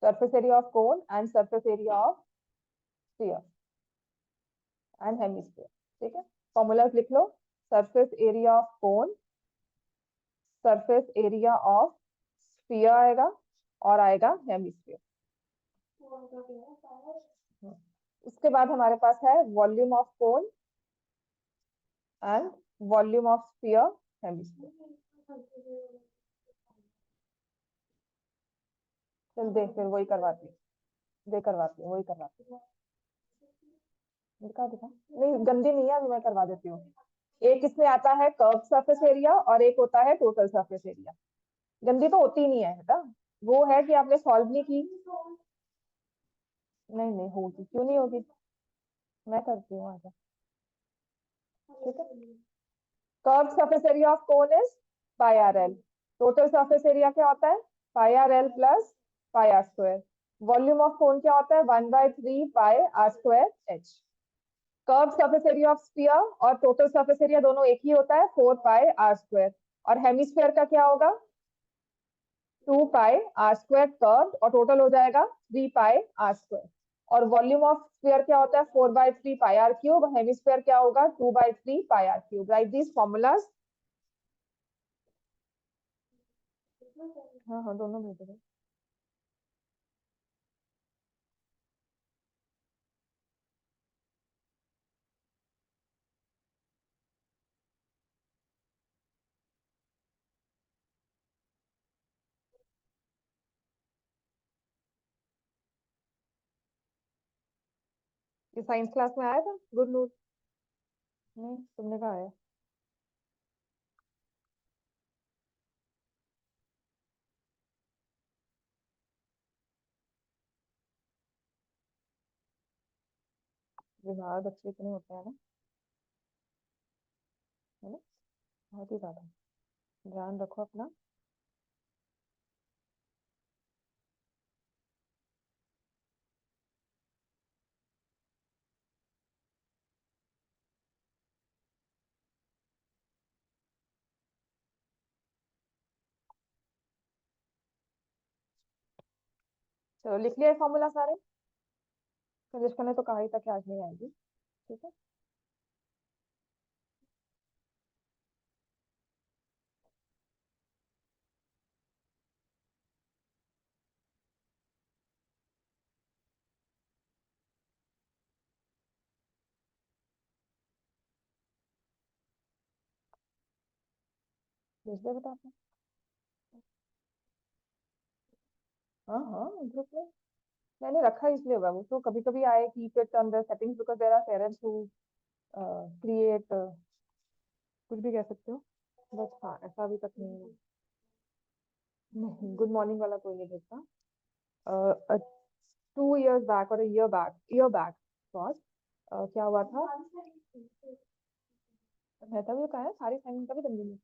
surface area of cone and surface area of sphere and hemisphere. ठीक है, formulas लिख लो. surface area of cone, surface area of sphere आएगा और आएगा hemisphere. उसके बाद हमारे पास है volume of cone and volume of sphere hemisphere. चल देख, फिर वही करवाती वही करवाती. दिखा दिखा, नहीं गंदी नहीं है, अभी मैं करवा देती हूँ. एक इसमें आता है कर्व सरफेस एरिया और एक होता है टोटल सरफेस एरिया. गंदी तो होती नहीं है बेटा, वो है कि आपने सॉल्व नहीं की. नहीं नहीं होगी, क्यों नहीं होगी, मैं करती हूँ आजा. ठीक है, curve surface area of cone is pi r l. Total surface area क्या होता है, pi r l plus pi are square. Volume of cone क्या होता है, 1/3 pi are square h. Curve surface area of sphere और total surface area दोनों एक ही होता है, 4 पाई आर स्क्वायर. और हेमिस्फीयर का क्या होगा, 2 पाई आर स्क्वायर कर्व और टोटल हो जाएगा 3 पाई आर स्क्वायर. और वॉल्यूम ऑफ स्फीयर क्या होता है, 4/3 पाई आर क्यूब. हेमिस्फीयर क्या होगा, 2/3 pi r cube. Right these formulas. हाँ हाँ दोनों भेज दो. ये साइंस क्लास में आया था गुड न्यूज? नहीं, तुमने कहा है. बीमार बच्चे इतने होते हैं ना, है ना, बहुत ही ज्यादा. ध्यान रखो अपना. चलो लिख लिया फॉर्मूला सारे. कंजस्टर ने तो कहा ही था कि आज नहीं आएगी. ठीक है, भेज दे बेटा आपने. हाँ हाँ ग्रुप में मैंने रखा है, इसलिए होगा. वो तो कभी कभी I keep it under settings because there are parents who create, कुछ भी कह सकते हो. बस हाँ, ऐसा अभी तक नहीं है. नहीं, गुड मॉर्निंग वाला कोई नहीं भेजता. 2 years बैक और ईयर बैक was, क्या हुआ था, मैं तभी कहा है सारी असाइनमेंट का भी गंदी नहीं.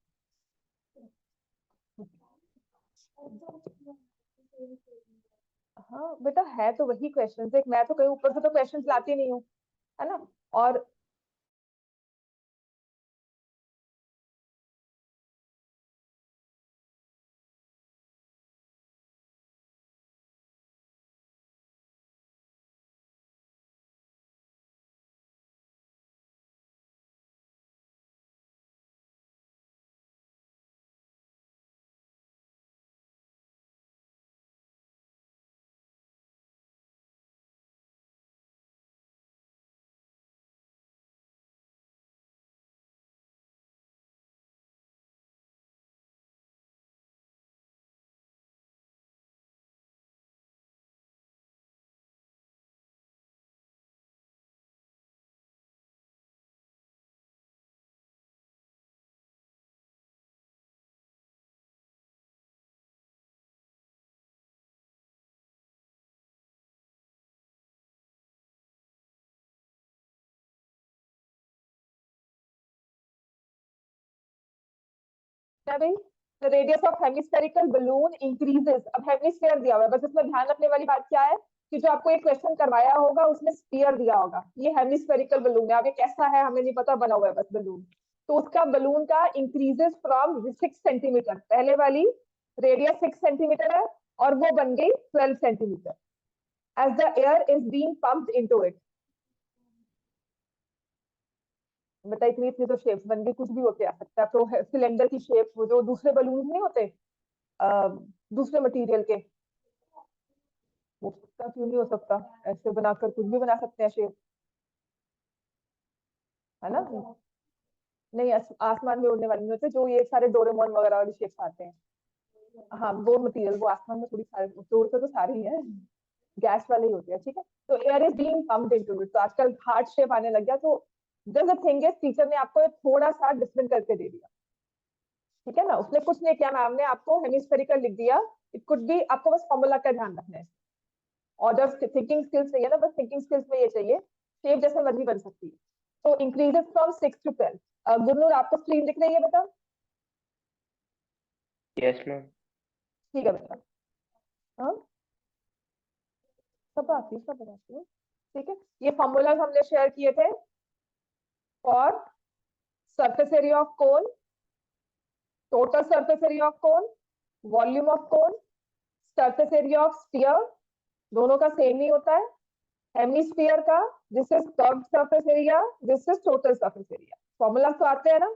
हाँ बेटा, है तो वही क्वेश्चन. देख मैं तो कहीं ऊपर से तो क्वेश्चन लाती नहीं हूँ, है ना. और क्या भाई, the radius of hemispherical balloon increases. अब हेमिस्फीयर दिया हुआ है, बस इसमें ध्यान रखने वाली बात क्या है कि जो आपको एक क्वेश्चन करवाया होगा उसमें स्फीयर दिया होगा. ये हेमिस्फेरिकल बलून है. अब ये कैसा है हमें नहीं पता, बना हुआ है बस बलून. तो उसका बलून का इंक्रीजेस फ्रॉम 6 सेंटीमीटर. पहले वाली रेडियस 6 सेंटीमीटर है, और वो बन गई 12 centimetre as the air is being pumped into it. बताइए, इतनी इतनी तो शेप्स बन गई, कुछ भी होके आ सकता है। तो सिलेंडर की शेप, वो जो दूसरे बलून नहीं होते दूसरे मटेरियल के, वो सकता क्यों नहीं हो सकता, ऐसे बनाकर कुछ भी बना सकते हैं शेप, है ना। नहीं, आसमान में उड़ने वाले नहीं होते, जो ये सारे डोरेमोन वगैरह वाली शेप्स आते हैं, हाँ वो मटेरियल, वो आसमान में थोड़ी सारे उड़ते तो सारे ही है, गैस वाले ही होते हैं, ठीक है। तो air is being pumped into it, तो आजकल हार्ट शेप आने लग गया। तो just the thing is, teacher ने आपको थोड़ा सा डिफरेंट करके दे दिया, ठीक है ना। उसने कुछ नहीं किया, मैम ने आपको हेमिस्फेरिकल लिख दिया। इट कुड बी, आपको बस फॉर्मूला का ध्यान रखना है, और जब थिंकिंग स्किल्स चाहिए ना, बस थिंकिंग स्किल्स में ये चाहिए, शेप जैसे मर्जी बन सकती है। तो इंक्रीजेस फ्रॉम 6 to 12। गुरनूर, आपको स्क्रीन दिख रही है बेटा? Yes ma'am. ठीक है बेटा। हाँ, सब आती है, सब आती है, ठीक है। ये फॉर्मूलाज हमने शेयर किए थे for surface area of cone, total surface area of cone, volume of cone, surface area of sphere, दोनों का सेम ही होता है। हेमिस्फीयर का, this is curved surface area, this is total surface area. Formula तो आते हैं ना।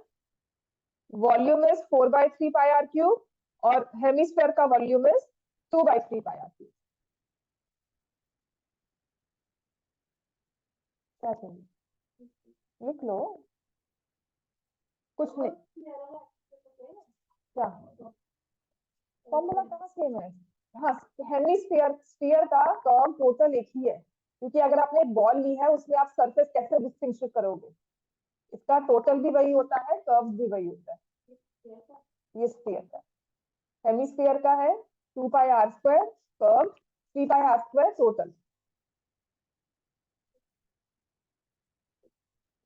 Volume is 4/3 pi r cube, और हेमिस्फीयर का volume is 2/3 pi r cube. क्या चाहिए, लिख लो, कुछ नहीं। क्या फॉर्मूला कहाँ सेम है? हाँ, हेमिस्फीयर स्फीयर का कर्व टोटल एक ही है, क्योंकि अगर आपने एक बॉल ली है, उसमें आप सरफेस कैसे डिस्टिंग्विश करोगे? इसका टोटल भी वही होता है, कर्व भी वही होता है। ये स्फीयर का, हेमिस्फीयर का है 2πr², कर्व 3πr² टोटल।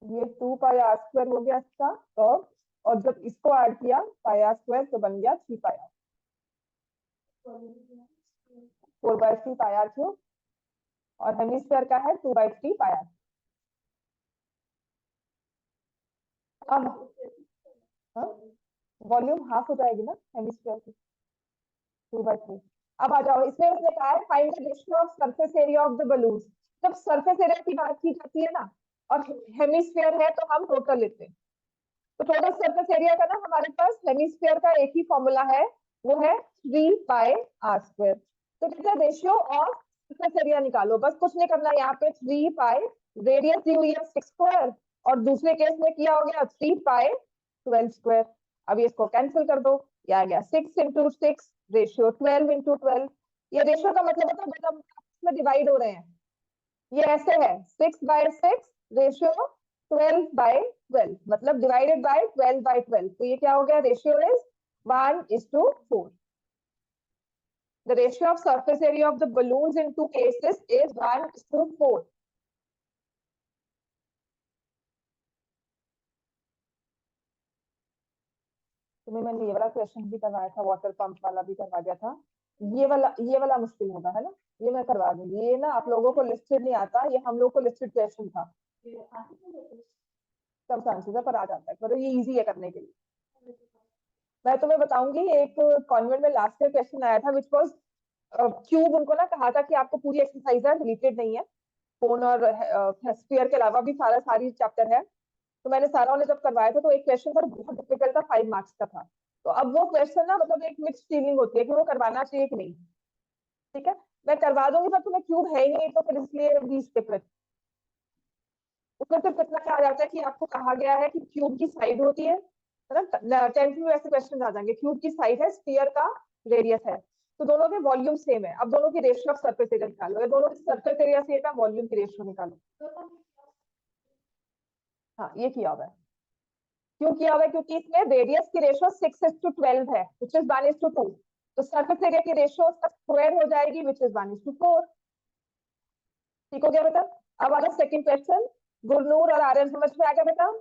ये 2πr² हो गया इसका कर्व, और जब इसको ऐड किया πr² तो बन गया 3πr, 4/3 पाई आर क्यूब, और हेमिस्फीयर का है 2/3 पाई आर। अब वॉल्यूम हाफ हो जाएगी ना हेमिस्फीयर की, 2/3। अब आ जाओ, इसमें उसने कहा है find the ratio of surface area of the balloon. जब सरफेस एरिया की बात की जाती है ना, और हेमिस्फीयर है, तो हम टोटल लेते हैं। तो टोटल सरफेस एरिया का ना हमारे पास हेमिस्फीयर का एक ही फॉर्मूला है, वो है 3πr²। तो कहते हैं रेशियो ऑफ सरफेस एरिया निकालो, बस कुछ नहीं करना, यहाँ पे 3π, रेडियस दी हुई है 6², और दूसरे केस में किया हो गया 3π12²। अब इसको कैंसिल कर दो, ये आ गया 6 × 6 रेशियो 12 × 12। ये रेशियो का मतलब होता है मतलब में डिवाइड हो रहे हैं, ये ऐसे है 6/6 रेशियो 12/12, मतलब डिवाइडेड बाय 12/12। तो ये क्या हो गया, ratio is 1:4। The ratio of surface area of the balloons in two cases is 1:4। तुम्हें मैंने ये वाला क्वेश्चन भी करवाया था, वाटर पंप वाला भी करवा दिया था। ये वाला मुश्किल होगा, है ना। ये मैं करवा दूंगी, ये ना आप लोगों को लिस्टेड नहीं आता, ये हम लोग को लिस्टेड क्वेश्चन था। सब चांसेस है, पर आ जाता है, पर ये इजी है करने के लिए। मैं तुम्हें बताऊंगी, एक कॉन्वेंट में लास्ट ईयर क्वेश्चन आया था विच वाज क्यूब। उनको ना कहा था कि आपको पूरी एक्सरसाइज है, रिलेटेड नहीं है, कोन और स्फीयर के अलावा भी सारी चैप्टर है। तो मैंने सारा उन्हें जब करवाया था, तो एक क्वेश्चन पर बहुत डिफिकल्ट था, 5 मार्क्स का था। तो अब वो क्वेश्चन ना, मतलब एक मिक्स फीलिंग होती है कि वो करवाना चाहिए कि नहीं। ठीक है, मैं करवा दूंगी, पर तुम्हें क्यूब है ही नहीं, तो फिर इसलिए भी स्किप है। उसमें सिर्फ इतना कहा जाता है कि आपको कहा गया है कि क्यूब की साइड होती है ना। 10th में ऐसे क्वेश्चन आ जाएंगे, क्यूब की साइड है, स्फीयर का रेडियस है, तो दोनों के वॉल्यूम सेम है। अब दोनों की रेशियो ऑफ सरफेस एरिया निकालो, या दोनों की सरफेस एरिया सेम है, वॉल्यूम की रेशियो निकालो। हाँ, ये किया हुआ है। क्यों किया हुआ है? क्योंकि इसमें रेडियस की रेशियो 6:12 है, विच इज 1:2। तो सरफेस एरिया की रेशियो उसका स्क्वायर हो जाएगी, विच इज 1:4। ठीक हो गया बेटा। अब आ जाओ सेकंड क्वेश्चन। गुरनूर और आर्यन समझ में आ गया बेटा?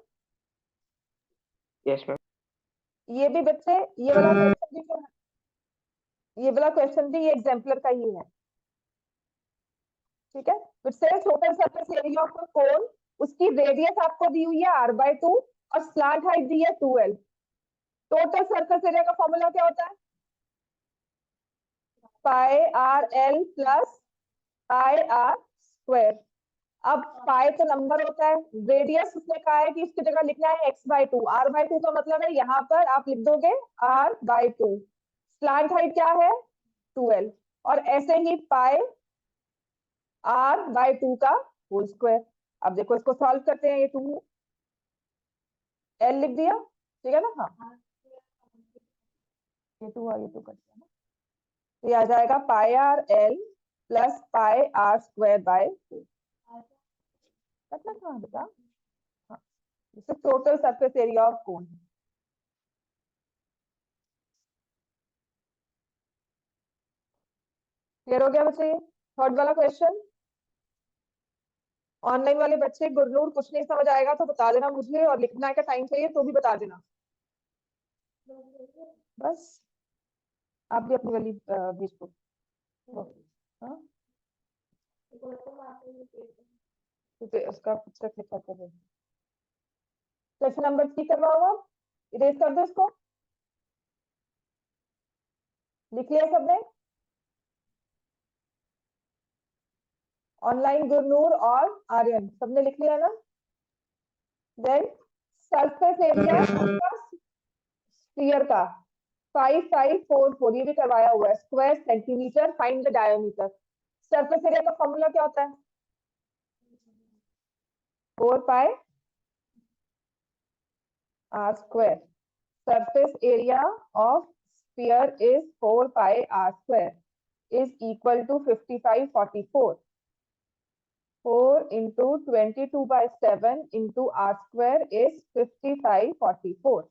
Yes ma'am. ये भी बच्चे, ये वाला क्वेश्चन भी जो है, ये वाला क्वेश्चन भी ये एग्जाम्पलर का ही है। ठीक है, total surface area of a cone, उसकी रेडियस आपको दी हुई है r/2, और स्लैंट हाइट दी है 2l। टोटल सरफेस एरिया का फॉर्मूला क्या होता है? Pi r l plus pi are square. अब पाई तो नंबर होता है, रेडियस उसने कहा है कि इसकी जगह लिखना है x/2। r/2 का मतलब है यहाँ पर आप लिख दोगे r/2। स्लैंट हाइट क्या है 2l, और ऐसे ही पाई r/2 का होल स्क्वायर। अब देखो इसको सॉल्व करते हैं, ये 2l लिख दिया, ठीक है ना। हाँ ये 2 और ये 2 कट गया ना, तो ये आ जाएगा pi r l plus pi are square by 2। कटना कहाँ बेटा, हाँ total surface area of cone. Clear हो गया बच्चे। थर्ड वाला क्वेश्चन, ऑनलाइन वाले बच्चे गुरनूर कुछ नहीं समझ आएगा तो बता देना मुझे, और लिखना का टाइम चाहिए तो भी बता देना। बस आप भी अपनी वाली बीच को हाँ उसका पिक्चर क्लिक करके दे। क्वेश्चन नंबर 3 करवाओ, इरेज कर दो इसको। लिख लिया सबने, ऑनलाइन गुरनूर और आर्यन सबने लिख लिया ना। देन सरफेस एरिया स्फीयर का 5544, ये भी करवाया हुआ है, square centimetre, find the diameter. Surface area का फॉर्मूला क्या होता है 4 pi are square. surface area of sphere is 4 pi r square is equal to 5544. 4 into 22 by 7 into r square is 5544.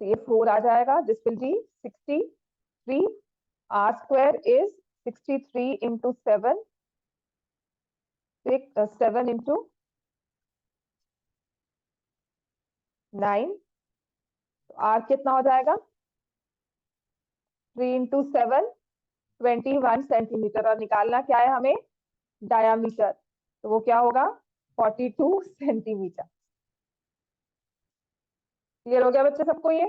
तो ये 4 आ जाएगा, this will be 63। r square is 63 into 7, 7 into 9, तो r कितना हो जाएगा 3 into 7 21 सेंटीमीटर, और निकालना क्या है हमें डायामीटर, तो वो क्या होगा 42 सेंटीमीटर। क्लियर हो गया बच्चे सबको ये।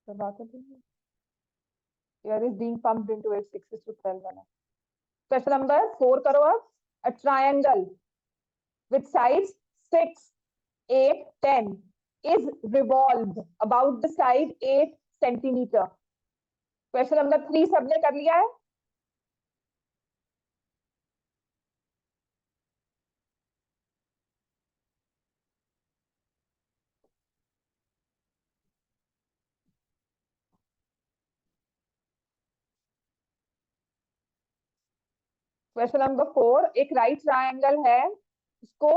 तो बात है air is being pumped into it 6:12 वाला। क्वेश्चन नंबर 4 करो अब। a triangle with sides 6, 8, 10 is revolved about the side 8 centimetre. Question number 3 सबने कर लिया है। क्वेश्चन नंबर 4, एक राइट ट्रायंगल है, उसको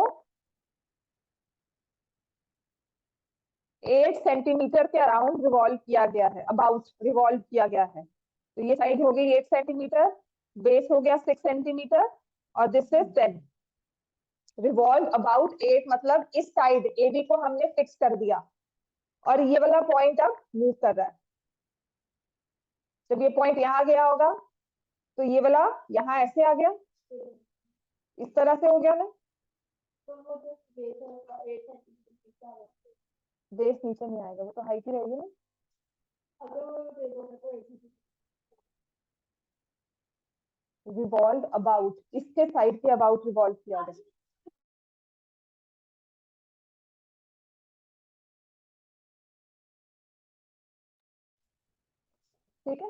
8 सेंटीमीटर के अराउंड रिवॉल्व किया गया है, अबाउट रिवॉल्व किया गया है। तो ये साइड हो गई 8 सेंटीमीटर, बेस हो गया 6 सेंटीमीटर, और दिस इज 10। रिवॉल्व अबाउट 8 मतलब इस साइड AB को हमने फिक्स कर दिया, और ये वाला पॉइंट अब मूव कर रहा है। जब ये पॉइंट यहाँ गया होगा तो ये वाला यहाँ ऐसे आ गया, इस तरह से हो गया ना। बेस नीचे नहीं आएगा, वो तो हाइट ही रहेगी ना। रिवॉल्व अबाउट, इसके साइड के अबाउट रिवॉल्व किया गया। ठीक है,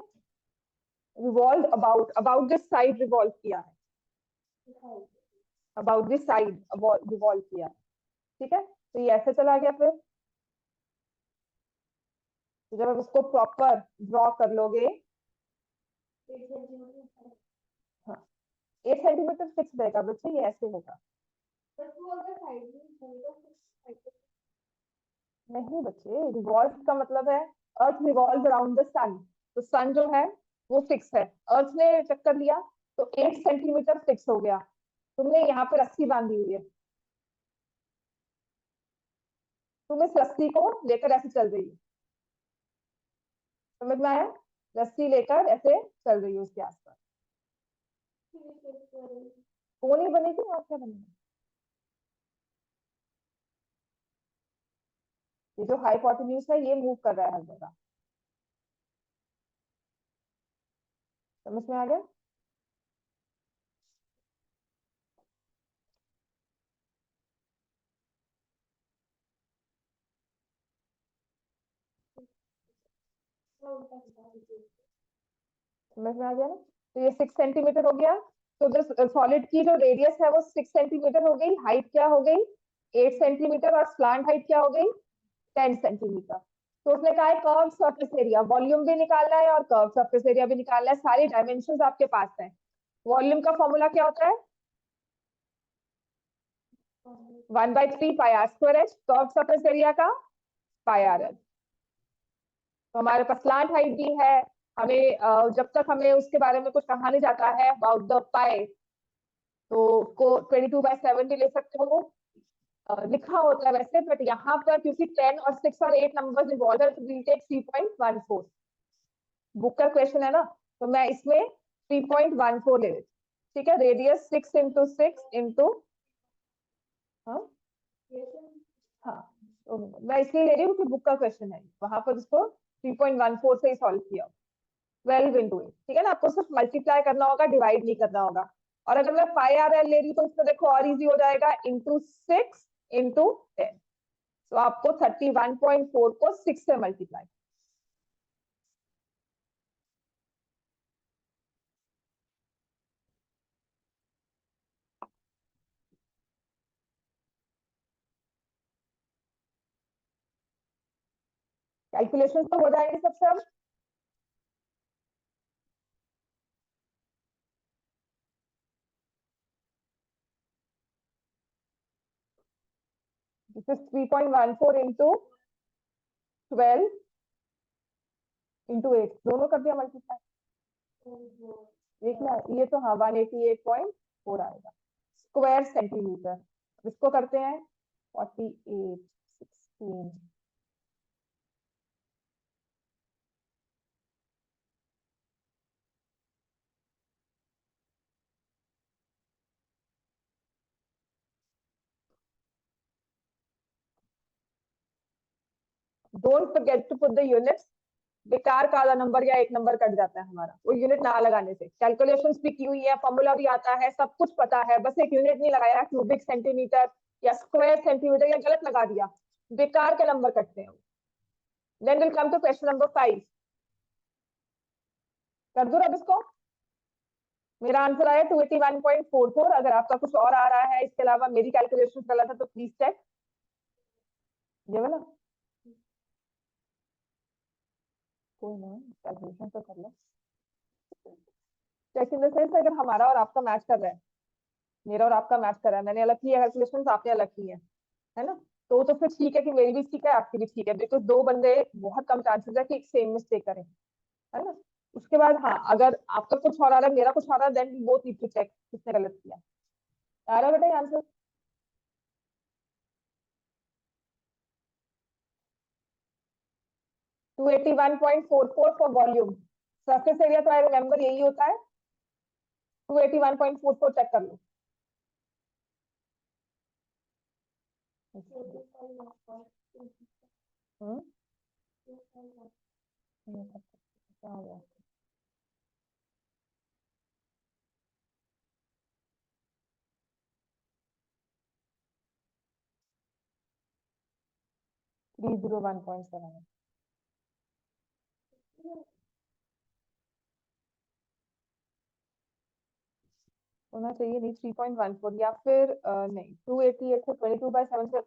revolve about, about this side revolve किया है, अबाउट दिस साइड रिवॉल्व किया है, ठीक है। तो ये ऐसे चला गया फिर। तो जब आप उसको प्रॉपर ड्रॉ कर लोगे, हाँ 8 सेंटीमीटर फिक्स रहेगा बच्चे, ये ऐसे होगा। नहीं बच्चे, रिवॉल्व का मतलब है अर्थ रिवॉल्व अराउंड द सन, तो सन जो है वो फिक्स है, अर्थ ने चक्कर लिया तो 8 सेंटीमीटर फिक्स हो गया। तुमने यहाँ पे रस्सी बांधी हुई है, तुम इस रस्सी को लेकर ऐसे चल रही हो, समझ में आया? रस्सी लेकर ऐसे चल रही हो उसके आसपास, कोन ही बनेगी और क्या बनेगा। ये जो हाइपोटेन्यूज है ये मूव कर रहा है हर जगह, समझ में आ गया? समझ में आ गया ना? तो ये 6 सेंटीमीटर हो गया। तो जो सॉलिड की जो रेडियस है वो 6 सेंटीमीटर हो गई, हाइट क्या हो गई 8 सेंटीमीटर, और स्लांट हाइट क्या हो गई 10 सेंटीमीटर। तो उसने कहा है कर्व सरफेस एरिया, वॉल्यूम भी निकालना है और कर्व सरफेस एरिया भी निकालना है, सारी डायमेंशन आपके पास है। वॉल्यूम का फॉर्मूला क्या होता है 1/3 पाई r square h, curve surface area का पाई आर एल। तो हमारे पास स्लांट हाइट भी है, हमें जब तक हमें उसके बारे में कुछ कहा नहीं जाता है अबाउट द पाई, तो को 22/7 भी ले सकते हो, लिखा होता है वैसे, बट यहाँ पर क्योंकि 10 और 6 और 8 नंबर इन्वॉल्व है तो वी टेक 3.14, बुक का क्वेश्चन है ना, तो मैं इसमें 3.14 ले लेती, ठीक है। रेडियस 6 × 6 × हाँ हाँ, तो मैं इसलिए ले रही हूँ कि बुक का क्वेश्चन है, वहां पर इसको 3.14 से ही सॉल्व किया, 12 × 8, ठीक है ना। आपको सिर्फ मल्टीप्लाई करना होगा, डिवाइड नहीं करना होगा। और अगर मैं पाई आर एल ले रही हूँ तो इसमें देखो और इजी हो जाएगा, ×6 × 10, तो आपको 31.4 को 6 से मल्टीप्लाई। कैलकुलेशन तो हो जाएंगे सब सब। दिस इज 3.14 × 12 × 8, दोनों कर दिया मल्टीप्लाई। ये क्या, ये तो हाँ 188.4 आएगा स्क्वायर सेंटीमीटर। इसको करते हैं 48, 16, don't forget to put the units. बेकार का आधा नंबर या एक नंबर कट जाता है हमारा वो यूनिट ना लगाने से। कैलकुलेशंस भी की हुई है, फॉर्मूला भी आता है, सब कुछ पता है, बस एक यूनिट नहीं लगाया, क्यूबिक सेंटीमीटर या स्क्वायर सेंटीमीटर या गलत लगा दिया, बेकार के नंबर कटते हैं। Then will come to question number 5। कर दूं अब इसको? मेरा आंसर आया 281.44। अगर आपका कुछ और आ रहा है इसके अलावा, मेरी कैलकुलेशन गलत है तो प्लीज चेक। ये वाला कोई ना, कैलकुलेशन तो कर लो। चेक इन द सेंस अगर हमारा और आपका मैच कर रहा है, मेरा और आपका मैच कर रहा है, मैंने अलग की है कैलकुलेशन, आपने अलग की है ना, तो फिर ठीक है कि मेरी भी ठीक है आपकी भी ठीक है, बिकॉज दो बंदे बहुत कम चांसेस है कि एक सेम मिस्टेक करें, है ना। उसके बाद हाँ, अगर आपका कुछ और आ रहा है मेरा कुछ आ रहा है, then both need to check किसने गलत किया। आ रहा है बेटा answer? 281.44 for volume. Surface area तो आई रिमेम्बर यही होता है, 281.44 चेक कर लो। हम्म, क्या हो गया? 301.7। होना चाहिए नहीं 3.14 या फिर नहीं 288 को 22/7 से